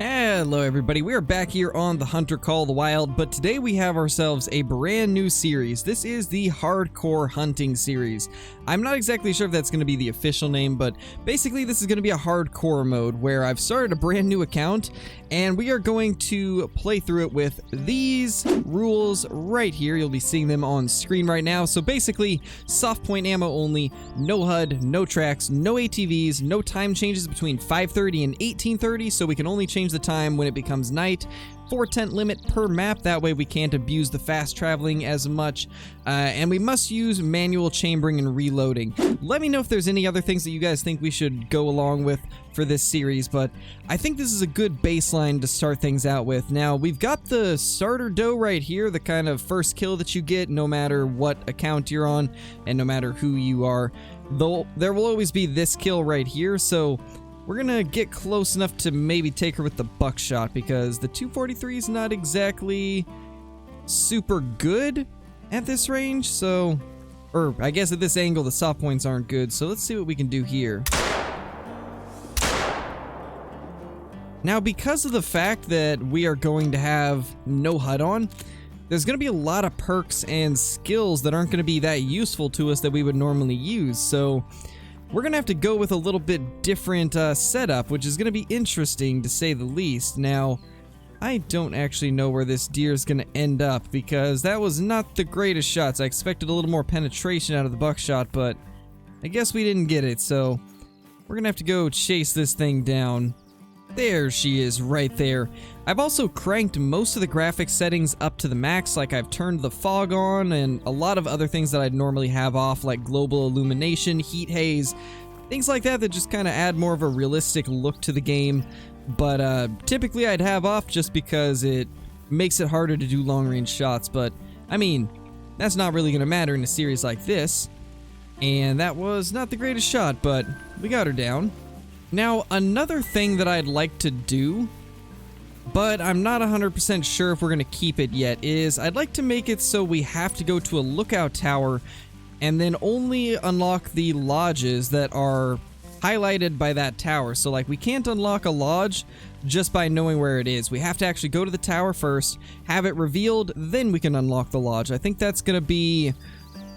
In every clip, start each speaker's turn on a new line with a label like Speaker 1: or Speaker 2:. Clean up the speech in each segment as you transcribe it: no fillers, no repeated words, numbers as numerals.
Speaker 1: Hello everybody, we are back here on The Hunter Call the Wild, but today we have ourselves a brand new series. This is the Hardcore Hunting series. I'm not exactly sure if that's going to be the official name, but basically this is going to be a hardcore mode where I've started a brand new account and we are going to play through it with these rules right here. You'll be seeing them on screen right now. So basically, soft point ammo only, no HUD, no tracks, no ATVs, no time changes between 5:30 and 18:30, so we can only change the time when it becomes night. 4 tent limit per map, that way we can't abuse the fast traveling as much, and we must use manual chambering and reloading. Let me know if there's any other things that you guys think we should go along with for this series, but I think this is a good baseline to start things out with. Now, we've got the starter doe right here, the kind of first kill that you get no matter what account you're on and no matter who you are. Though there will always be this kill right here, so we're gonna get close enough to maybe take her with the buckshot because the 243 is not exactly super good at this range, so, or I guess at this angle the soft points aren't good, so let's see what we can do here. Now, because of the fact that we are going to have no HUD on, there's going to be a lot of perks and skills that aren't going to be that useful to us that we would normally use, so we're going to have to go with a little bit different setup, which is going to be interesting to say the least. Now, I don't actually know where this deer is going to end up because that was not the greatest shots. I expected a little more penetration out of the buckshot, but I guess we didn't get it, so we're going to have to go chase this thing down. There she is, right there. I've also cranked most of the graphics settings up to the max, like I've turned the fog on and a lot of other things that I'd normally have off, like global illumination, heat haze, things like that that just kind of add more of a realistic look to the game. But typically I'd have off just because it makes it harder to do long-range shots, but I mean, that's not really going to matter in a series like this. And that was not the greatest shot, but we got her down. Now, another thing that I'd like to do, but I'm not 100% sure if we're going to keep it yet, is I'd like to make it so we have to go to a lookout tower and then only unlock the lodges that are highlighted by that tower. So, like, we can't unlock a lodge just by knowing where it is. We have to actually go to the tower first, have it revealed, then we can unlock the lodge. I think that's going to be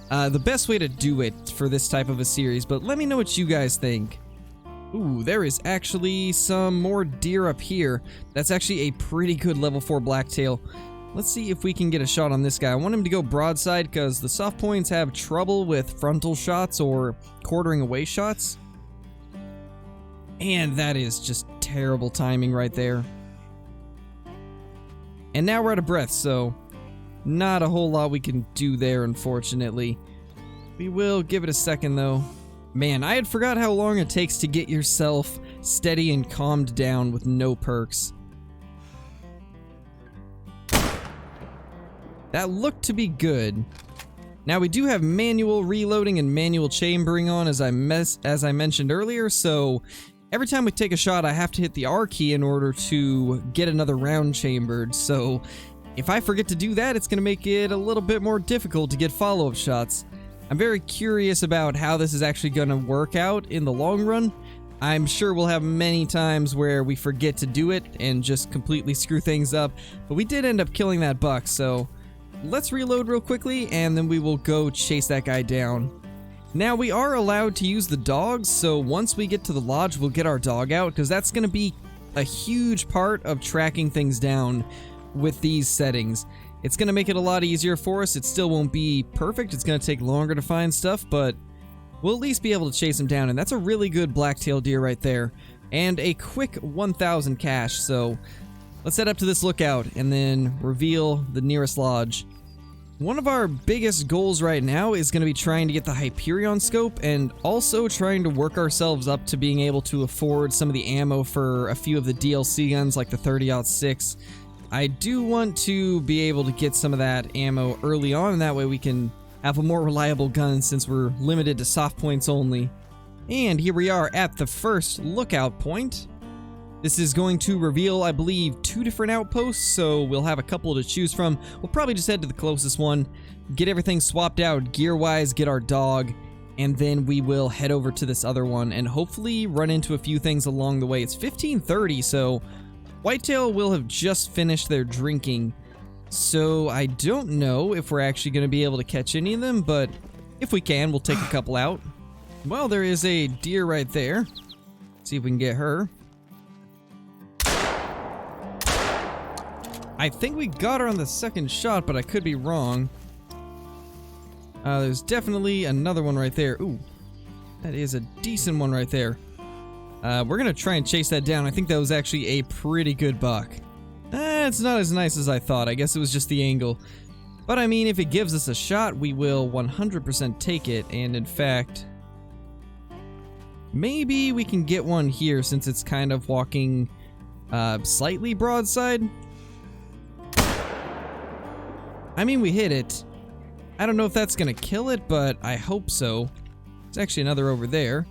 Speaker 1: the best way to do it for this type of a series, but let me know what you guys think. Ooh, there is actually some more deer up here. That's actually a pretty good level 4 Blacktail. Let's see if we can get a shot on this guy. I want him to go broadside because the soft points have trouble with frontal shots or quartering away shots. And that is just terrible timing right there. And now we're out of breath, so not a whole lot we can do there, unfortunately. We will give it a second, though. Man, I had forgot how long it takes to get yourself steady and calmed down with no perks. That looked to be good. Now, we do have manual reloading and manual chambering on, as I mentioned earlier, so every time we take a shot, I have to hit the R key in order to get another round chambered, so if I forget to do that, it's going to make it a little bit more difficult to get follow-up shots. I'm very curious about how this is actually going to work out in the long run. I'm sure we'll have many times where we forget to do it and just completely screw things up, but we did end up killing that buck, so let's reload real quickly and then we will go chase that guy down. Now, we are allowed to use the dogs, so once we get to the lodge, we'll get our dog out because that's going to be a huge part of tracking things down with these settings. It's going to make it a lot easier for us. It still won't be perfect. It's going to take longer to find stuff, but we'll at least be able to chase him down, and that's a really good blacktail deer right there. And a quick 1,000 cash, so let's head up to this lookout and then reveal the nearest lodge. One of our biggest goals right now is going to be trying to get the Hyperion scope and also trying to work ourselves up to being able to afford some of the ammo for a few of the DLC guns like the 30-06. I do want to be able to get some of that ammo early on, and that way we can have a more reliable gun since we're limited to soft points only. And here we are at the first lookout point. This is going to reveal, I believe, 2 different outposts, so we'll have a couple to choose from. We'll probably just head to the closest one, get everything swapped out gear-wise, get our dog, and then we will head over to this other one and hopefully run into a few things along the way. It's 15:30, so Whitetail will have just finished their drinking, so I don't know if we're actually going to be able to catch any of them, but if we can, we'll take a couple out. Well, there is a deer right there. See if we can get her. I think we got her on the second shot, but I could be wrong. There's definitely another one right there. Ooh, that is a decent one right there. We're gonna try and chase that down. I think that was actually a pretty good buck. It's not as nice as I thought. I guess it was just the angle. But I mean, if it gives us a shot, we will 100% take it. And in fact, maybe we can get one here since it's kind of walking slightly broadside. I mean, we hit it. I don't know if that's gonna kill it, but I hope so. There's actually another over there.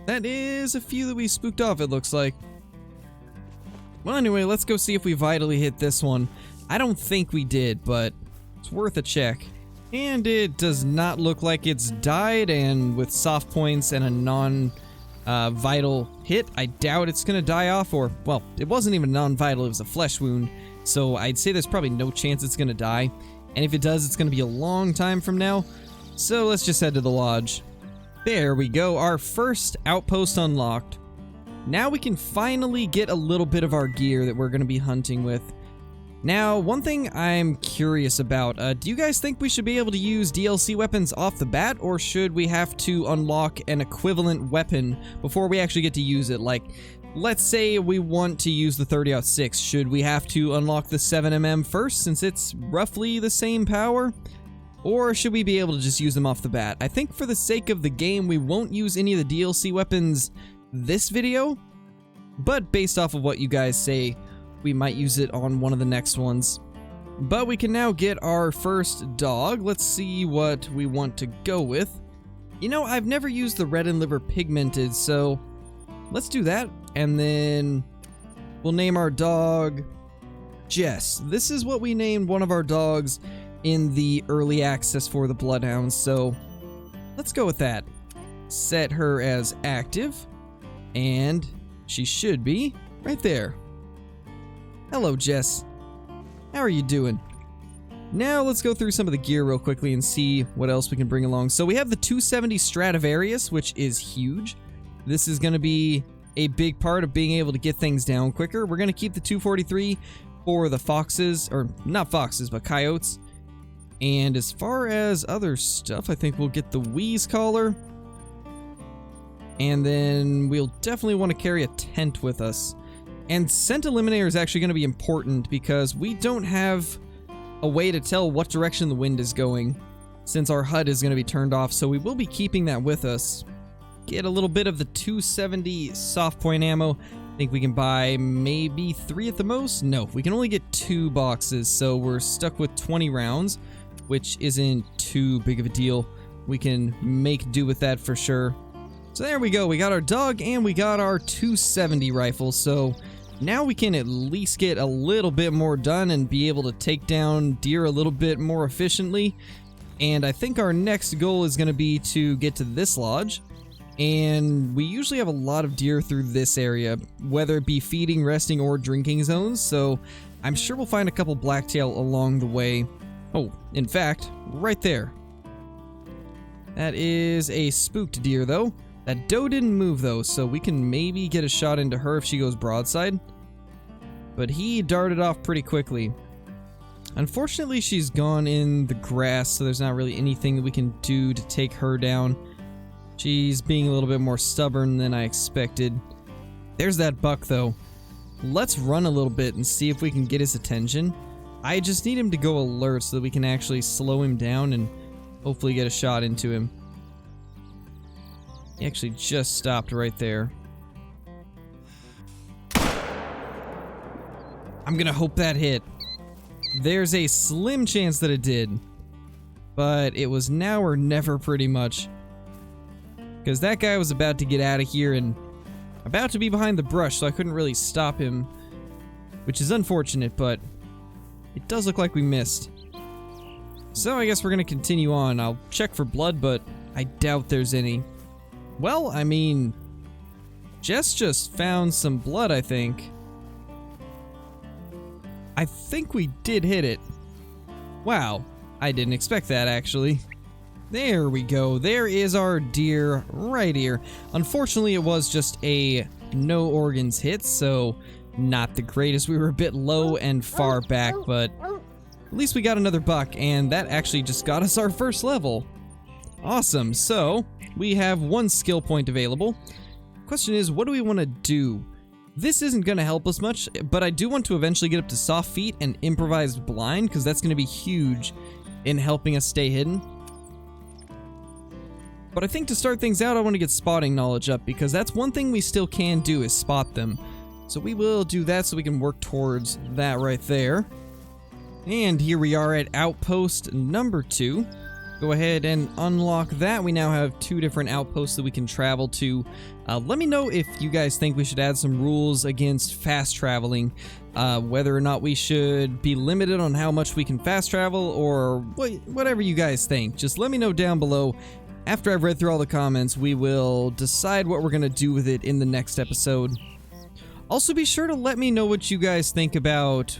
Speaker 1: That is a few that we spooked off, it looks like. Well, anyway, let's go see if we vitally hit this one. I don't think we did, but it's worth a check. And it does not look like it's died, and with soft points and a non-vital hit, I doubt it's gonna die off, or, well, it wasn't even non-vital, it was a flesh wound. So I'd say there's probably no chance it's gonna die. And if it does, it's gonna be a long time from now. So let's just head to the lodge. There we go, our first outpost unlocked. Now we can finally get a little bit of our gear that we're gonna be hunting with. Now, one thing I'm curious about, do you guys think we should be able to use DLC weapons off the bat, or should we have to unlock an equivalent weapon before we actually get to use it? Like, let's say we want to use the 30-06, should we have to unlock the 7mm first since it's roughly the same power? Or should we be able to just use them off the bat? I think for the sake of the game, we won't use any of the DLC weapons this video, but based off of what you guys say, we might use it on one of the next ones. But we can now get our first dog. Let's see what we want to go with. You know, I've never used the red and liver pigmented, so let's do that. And then we'll name our dog Jess. This is what we named one of our dogs in the early access for the Bloodhounds, so let's go with that. Set her as active, and she should be right there. Hello, Jess. How are you doing? Now let's go through some of the gear real quickly and see what else we can bring along. So we have the 270 Stradivarius, which is huge. This is going to be a big part of being able to get things down quicker. We're going to keep the 243 for the foxes, or not foxes, but coyotes. And as far as other stuff, I think we'll get the Wheeze Collar. And then we'll definitely want to carry a tent with us. And Scent Eliminator is actually going to be important because we don't have a way to tell what direction the wind is going since our HUD is going to be turned off, so we will be keeping that with us. Get a little bit of the 270 soft point ammo. I think we can buy maybe 3 at the most. No, we can only get 2 boxes, so we're stuck with 20 rounds, which isn't too big of a deal. We can make do with that for sure. So there we go, we got our dog and we got our 270 rifle, so now we can at least get a little bit more done and be able to take down deer a little bit more efficiently. And I think our next goal is going to be to get to this lodge. And we usually have a lot of deer through this area, whether it be feeding, resting, or drinking zones, so I'm sure we'll find a couple blacktail along the way. Oh, in fact, right there. That is a spooked deer, though. That doe didn't move, though, so we can maybe get a shot into her if she goes broadside. But he darted off pretty quickly. Unfortunately, she's gone in the grass, so there's not really anything that we can do to take her down. She's being a little bit more stubborn than I expected. There's that buck, though. Let's run a little bit and see if we can get his attention. I just need him to go alert so that we can actually slow him down and hopefully get a shot into him. He actually just stopped right there. I'm gonna hope that hit. There's a slim chance that it did. But it was now or never pretty much. Because that guy was about to get out of here and about to be behind the brush, so I couldn't really stop him. Which is unfortunate, but it does look like we missed. So I guess we're gonna continue on. I'll check for blood, but I doubt there's any. Well, I mean, Jess just found some blood, I think. I think we did hit it. Wow, I didn't expect that, actually. There we go. There is our deer right here. Unfortunately, it was just a no organs hit, so not the greatest. We were a bit low and far back, but at least we got another buck, and that actually just got us our first level. Awesome. So we have 1 skill point available. Question is, what do we want to do? This isn't going to help us much, but I do want to eventually get up to soft feet and improvised blind, because that's going to be huge in helping us stay hidden. But I think to start things out, I want to get spotting knowledge up, because that's one thing we still can do, is spot them. So we will do that so we can work towards that right there. And here we are at outpost number 2. Go ahead and unlock that. We now have 2 different outposts that we can travel to. Let me know if you guys think we should add some rules against fast traveling. Whether or not we should be limited on how much we can fast travel, or whatever you guys think. Just let me know down below. After I've read through all the comments, we will decide what we're going to do with it in the next episode. Also, be sure to let me know what you guys think about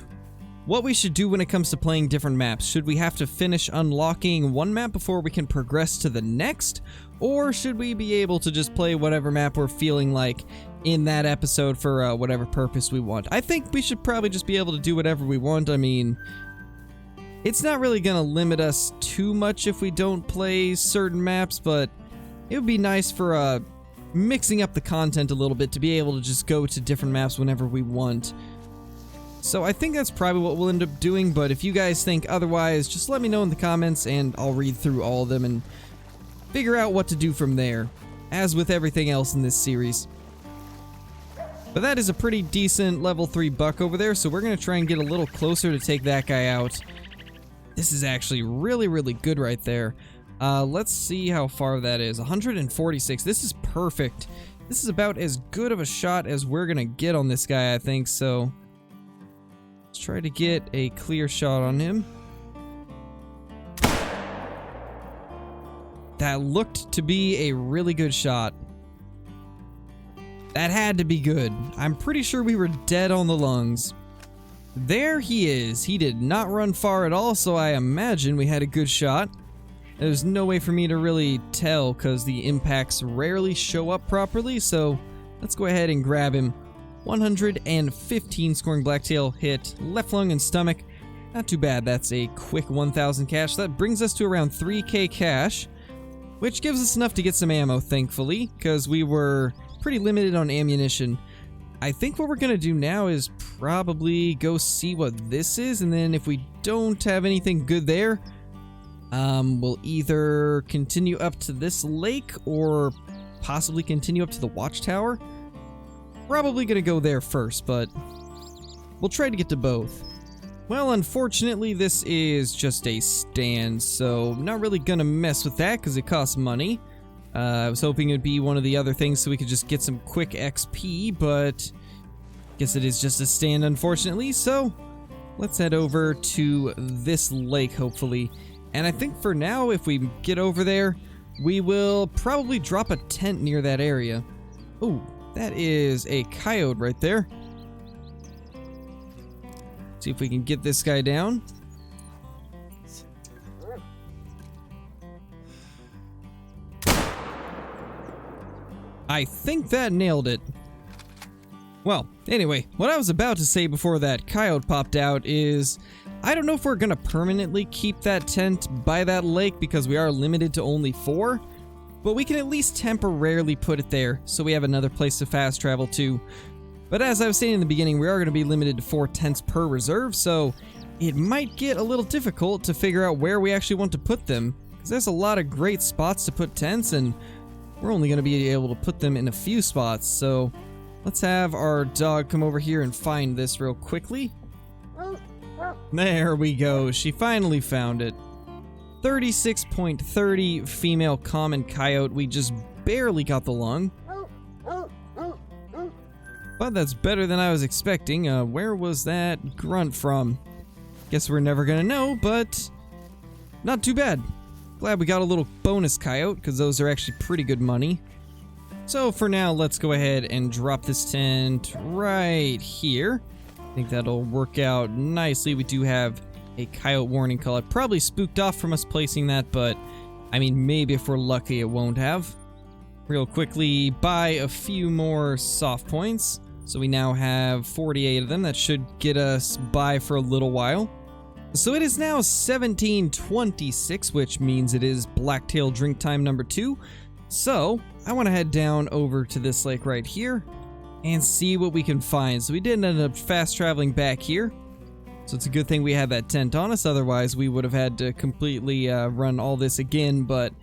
Speaker 1: what we should do when it comes to playing different maps. Should we have to finish unlocking one map before we can progress to the next? Or should we be able to just play whatever map we're feeling like in that episode for whatever purpose we want? I think we should probably just be able to do whatever we want. I mean, it's not really going to limit us too much if we don't play certain maps, but it would be nice for mixing up the content a little bit to be able to just go to different maps whenever we want. So I think that's probably what we'll end up doing, but if you guys think otherwise, just let me know in the comments and I'll read through all of them and figure out what to do from there, as with everything else in this series. But that is a pretty decent level 3 buck over there, so we're going to try and get a little closer to take that guy out. This is actually really, really good right there. Let's see how far that is. 146. This is perfect. This is about as good of a shot as we're going to get on this guy, I think, so let's try to get a clear shot on him. That looked to be a really good shot. That had to be good. I'm pretty sure we were dead on the lungs. There he is. He did not run far at all, so I imagine we had a good shot. There's no way for me to really tell because the impacts rarely show up properly, so let's go ahead and grab him. 115 scoring Blacktail hit, left lung and stomach. Not too bad. That's a quick 1,000 cash. That brings us to around 3k cash, which gives us enough to get some ammo, thankfully, because we were pretty limited on ammunition. I think what we're going to do now is probably go see what this is, and then if we don't have anything good there, we'll either continue up to this lake or possibly continue up to the watchtower. Probably going to go there first, but we'll try to get to both. Well, unfortunately, this is just a stand, so I'm not really going to mess with that because it costs money. I was hoping it'd be one of the other things so we could just get some quick XP, but guess it is just a stand, unfortunately. So let's head over to this lake, hopefully. And I think for now, if we get over there, we will probably drop a tent near that area. Oh, that is a coyote right there. See if we can get this guy down. I think that nailed it. Well, anyway, what I was about to say before that coyote popped out is I don't know if we're gonna permanently keep that tent by that lake because we are limited to only 4, but we can at least temporarily put it there so we have another place to fast travel to. But as I was saying in the beginning, we are going to be limited to 4 tents per reserve, so it might get a little difficult to figure out where we actually want to put them, because there's a lot of great spots to put tents, and we're only going to be able to put them in a few spots. So let's have our dog come over here and find this real quickly. There we go. She finally found it. 36.30 female common coyote. We just barely got the lung. But that's better than I was expecting. Where was that grunt from? Guess we're never gonna know, but not too bad. Glad we got a little bonus coyote, because those are actually pretty good money. So for now, let's go ahead and drop this tent right here. I think that'll work out nicely. We do have a coyote warning call. It probably spooked off from us placing that, but I mean, maybe if we're lucky, it won't have. Real quickly, buy a few more soft points. So we now have 48 of them. That should get us by for a little while. So it is now 17:26, which means it is Blacktail drink time number 2. So I want to head down over to this lake right here and see what we can find. So we did end up fast traveling back here. So it's a good thing we had that tent on us. Otherwise, we would have had to completely run all this again. But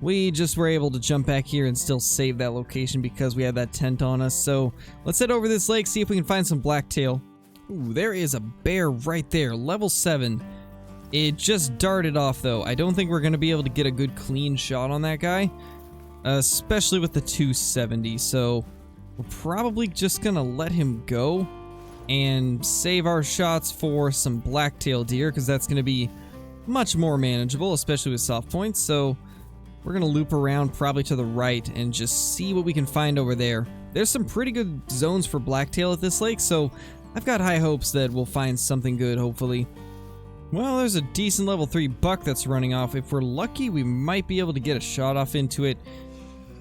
Speaker 1: we just were able to jump back here and still save that location because we had that tent on us. So let's head over this lake, see if we can find some blacktail. Ooh, there is a bear right there, level 7. It just darted off though. I don't think we're going to be able to get a good clean shot on that guy, especially with the 270. So we're probably just going to let him go and save our shots for some blacktail deer because that's going to be much more manageable, especially with soft points. So we're going to loop around probably to the right and just see what we can find over there. There's some pretty good zones for blacktail at this lake, so I've got high hopes that we'll find something good, hopefully. Well, there's a decent level 3 buck that's running off. If we're lucky, we might be able to get a shot off into it,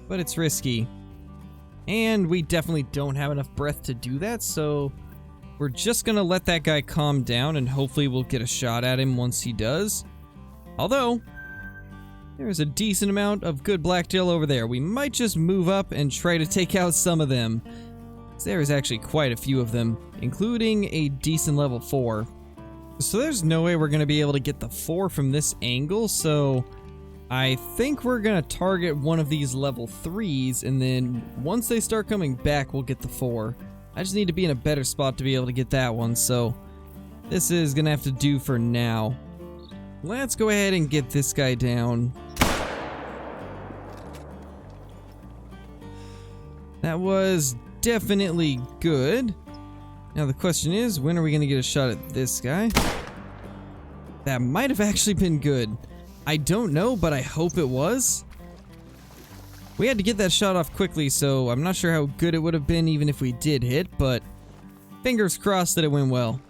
Speaker 1: but it's risky. And we definitely don't have enough breath to do that, so we're just going to let that guy calm down and hopefully we'll get a shot at him once he does. Although there's a decent amount of good blacktail over there. We might just move up and try to take out some of them. There is actually quite a few of them, including a decent level 4. So there's no way we're going to be able to get the 4 from this angle, so I think we're going to target one of these level 3s, and then once they start coming back, we'll get the 4. I just need to be in a better spot to be able to get that one, so this is going to have to do for now. Let's go ahead and get this guy down. That was definitely good. Now the question is, when are we going to get a shot at this guy? That might have actually been good. I don't know, but I hope it was. We had to get that shot off quickly, so I'm not sure how good it would have been even if we did hit, but fingers crossed that it went well.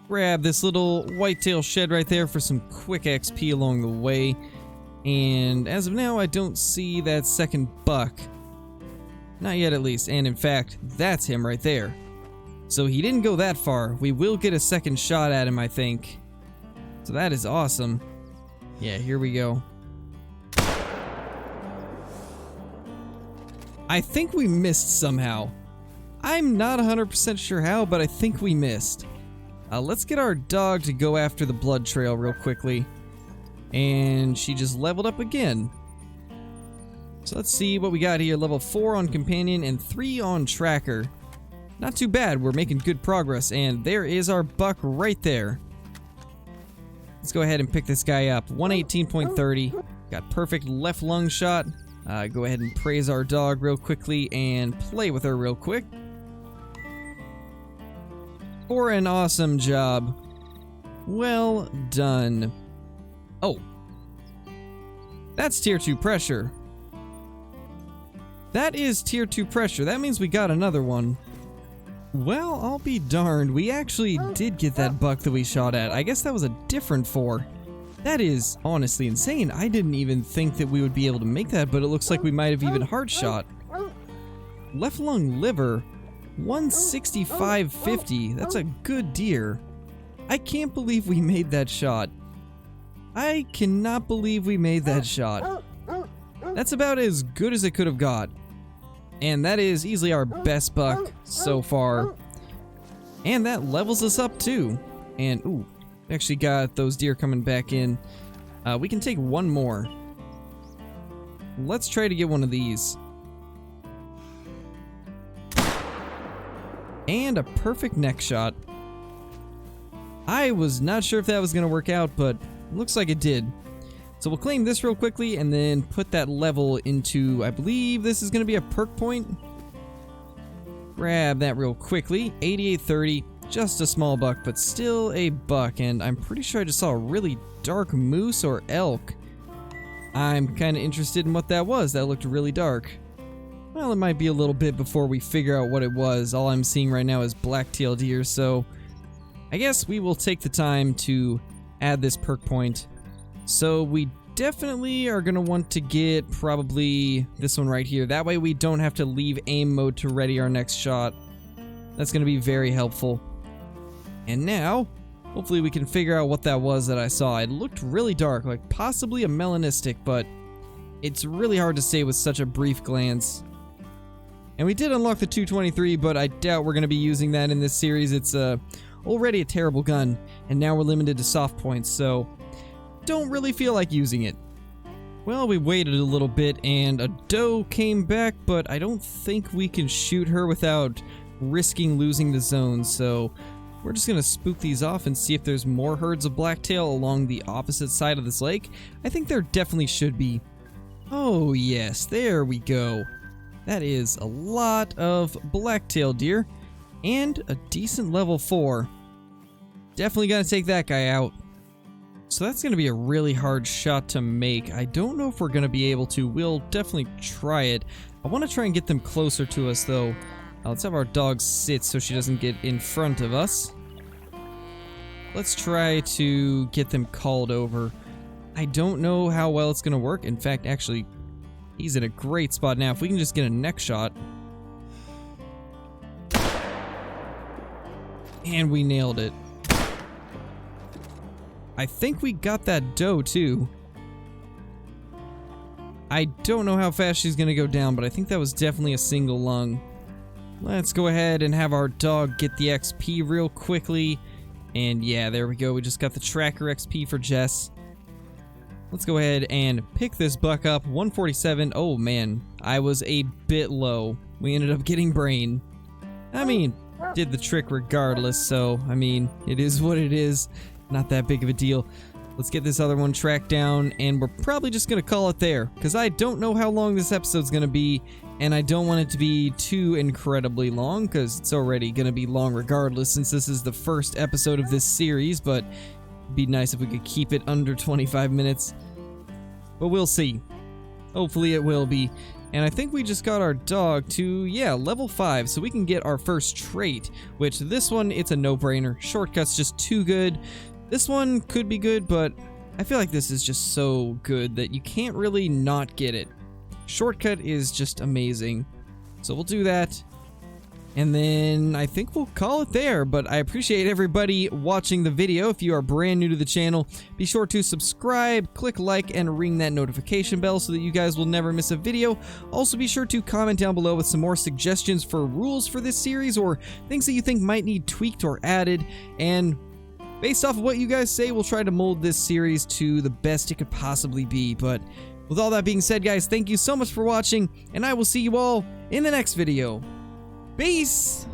Speaker 1: Grab this little whitetail shed right there for some quick XP along the way. And as of now, I don't see that second buck. Not yet, at least. And in fact, that's him right there. So he didn't go that far. We will get a second shot at him, I think. So that is awesome. Yeah, here we go. I think we missed somehow. I'm not 100% sure how, but I think we missed. Let's get our dog to go after the blood trail real quickly. And she just leveled up again. So let's see what we got here. Level 4 on companion and 3 on tracker. Not too bad. We're making good progress. And there is our buck right there. Let's go ahead and pick this guy up. 118.30. Got perfect left lung shot. Go ahead and praise our dog real quickly and play with her real quick. For an awesome job. Well done. Oh. That's tier 2 pressure. That is tier 2 pressure. That means we got another one. Well, I'll be darned. We actually did get that buck that we shot at. I guess that was a different 4. That is honestly insane. I didn't even think that we would be able to make that, but it looks like we might have even hard shot. Left lung liver. 165.50. That's a good deer. I can't believe we made that shot. I cannot believe we made that shot. That's about as good as it could have got. And that is easily our best buck so far. And that levels us up too. And ooh, we actually got those deer coming back in. We can take one more. Let's try to get one of these. And a perfect neck shot. I was not sure if that was going to work out, but looks like it did. So we'll claim this real quickly and then put that level into, I believe this is going to be a perk point. Grab that real quickly. 88.30. Just a small buck, but still a buck. And I'm pretty sure I just saw a really dark moose or elk. I'm kind of interested in what that was. That looked really dark. Well, it might be a little bit before we figure out what it was. All I'm seeing right now is blacktail deer, so I guess we will take the time to add this perk point. So we definitely are going to want to get probably this one right here. That way we don't have to leave aim mode to ready our next shot. That's going to be very helpful. And now, hopefully we can figure out what that was that I saw. It looked really dark, like possibly a melanistic, but it's really hard to say with such a brief glance. And we did unlock the 223, but I doubt we're going to be using that in this series. It's already a terrible gun, and now we're limited to soft points, so don't really feel like using it. Well, we waited a little bit, and a doe came back, but I don't think we can shoot her without risking losing the zone, so we're just going to spook these off and see if there's more herds of blacktail along the opposite side of this lake. I think there definitely should be. Oh yes, there we go. That is a lot of blacktail deer, and a decent level 4. Definitely gotta take that guy out. So that's gonna be a really hard shot to make. I don't know if we're gonna be able to. We'll definitely try it. I want to try and get them closer to us though. Let's have our dog sit so she doesn't get in front of us. Let's try to get them called over. I don't know how well it's gonna work. In fact, actually, he's in a great spot now. If we can just get a neck shot. And we nailed it. I think we got that doe too. I don't know how fast she's gonna go down, but I think that was definitely a single lung. Let's go ahead and have our dog get the XP real quickly. And yeah, there we go. We just got the tracker XP for Jess. Let's go ahead and pick this buck up. 147. Oh man, I was a bit low. We ended up getting brain. I mean, did the trick regardless, so I mean, it is what it is. Not that big of a deal. Let's get this other one tracked down, and we're probably just gonna call it there, because I don't know how long this episode's gonna be, and I don't want it to be too incredibly long, because it's already gonna be long regardless, since this is the first episode of this series, but it'd be nice if we could keep it under 25 minutes. But we'll see. Hopefully it will be. And I think we just got our dog to, yeah, level 5, so we can get our first trait, which this one, it's a no-brainer. Shortcut's just too good. This one could be good, but I feel like this is just so good that you can't really not get it. Shortcut is just amazing. So we'll do that. And then I think we'll call it there, but I appreciate everybody watching the video. If you are brand new to the channel, be sure to subscribe, click like, and ring that notification bell so that you guys will never miss a video. Also, be sure to comment down below with some more suggestions for rules for this series or things that you think might need tweaked or added. And based off of what you guys say, we'll try to mold this series to the best it could possibly be. But with all that being said, guys, thank you so much for watching, and I will see you all in the next video. Peace!